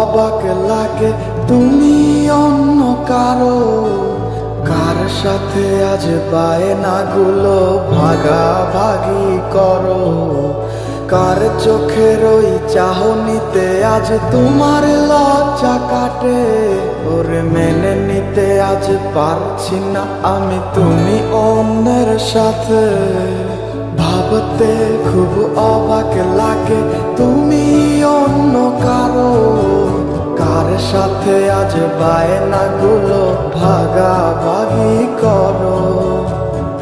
অবাক লাগে তুমি অন্য কারো, কার সাথে আজ বায়নাগুলো ভাগাভাগি করো। কার চোখের ওই চাহনিতে আজ তোমার লজ্জা কাটে। ওরে মেনে নিতে আজ পারছি না আমি তুমি অন্যের সাথে। ভাবতে খুব অবাক লাগে তুমি অন্য কারো, কার সাথে আজ বায়নাগুলো ভাগাভাগি করো।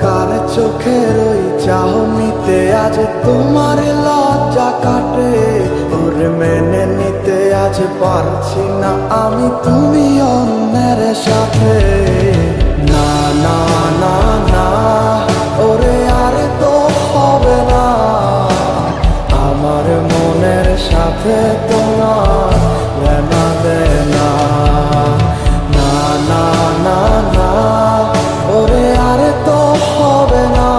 কার চোখের ওই চাহনিতে আজ তোমার লজ্জা কাটে। ওরে মেনে নিতে আজ পারছি না আমি তুমি অন্যের সাথে। না না না না, ওরে আর তো হবে না, আমার মনের সাথে তোমার লেনা দেনা। না না না না, ওরে আর তো হবে না,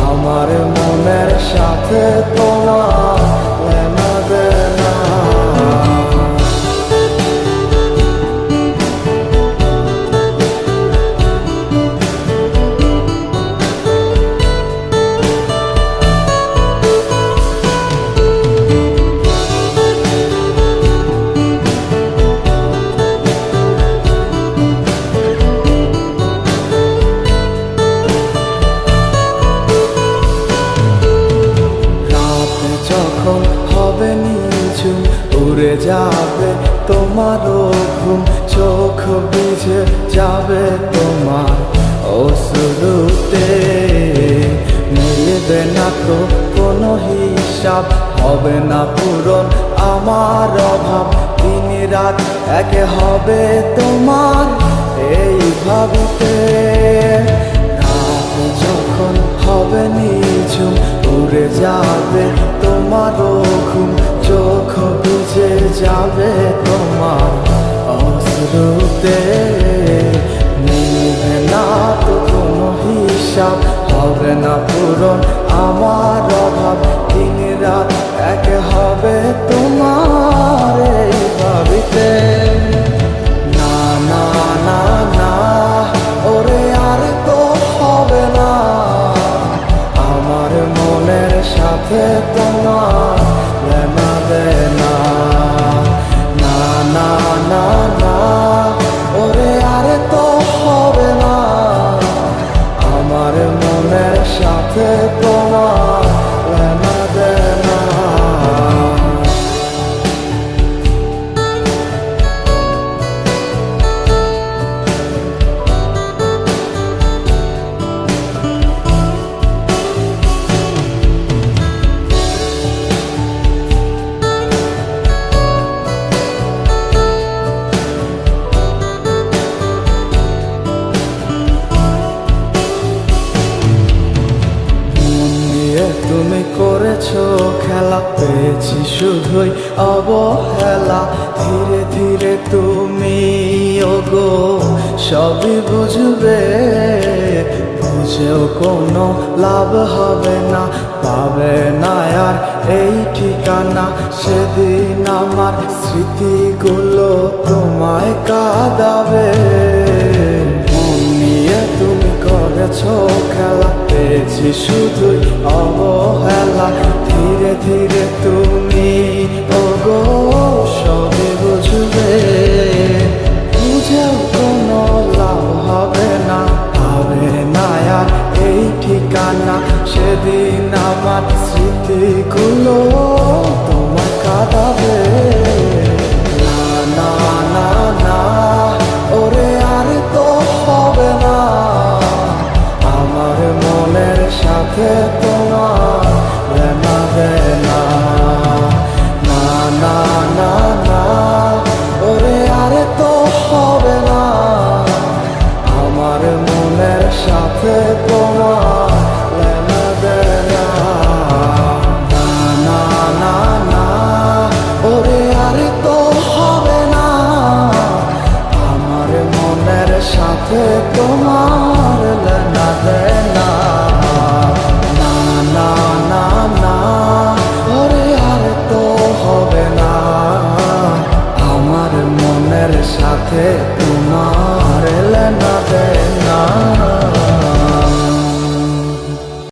আমার মনের সাথে তোমার লেনা দেনা। যখন হবে নিঝুম উড়ে যাবে তোমারও ঘুম, চোখ ভিজে যাবে তোমার অশ্রুতে। মিলবে না তো কোনো হিসাব, হবে না পূরণ আমার অভাব। দিন রাত একে হবে তোমার এই ভাবিতে। রাত যখন হবে নিঝুম উড়ে যাবে তোমারও ঘুম, চোখ বুঝে যাবে তোমার অশ্রুতে। মিলবে না তো কোনো হিসাব, হবে না পূরণ আমার অভাব। দিন রাত এক হবে তোমার এই ভাবিতে। না না না না, ওরে আর তো হবে না, আমার মনের সাথে তোমার লেনা দেনা। না না না না, ওরে আর তো হবে না, আমার মনের সাথে তোমার লেনা দেনা। তুমি করেছো খেলা, পেয়েছি শুধুই অবহেলা। ধীরে ধীরে তুমি ওগো সবই বুঝবে, বুঝেও কোনো লাভ হবে না, পাবে না আর এই ঠিকানা। সেদিন আমার স্মৃতিগুলো তোমায় কাঁদাবে। মন নিয়ে তুমি করেছো খেলা, পেয়েছি শুধুই অবহেলা। ধীরে ধীরে তুমি ওগো সবই বুঝবে, বুঝেও কোনো লাভ হবে না, হবে না আর এই ঠিকানা। সেদিন আমার স্মৃতিগুলো তোমার কাঁদাবে। না না না না, ওরে আর তো হবে না, আমার মনের সাথে তোমার লেনা দেনা। না না না না, ওরে আর তো হবে না, আমার মনের সাথে তোমার লেনা দেনা। না না না না, ওরে আর তো হবে না, আমার মনের সাথে তোমার লেনা দেনা। না না না না, ওরে আর তো হবে না, আছে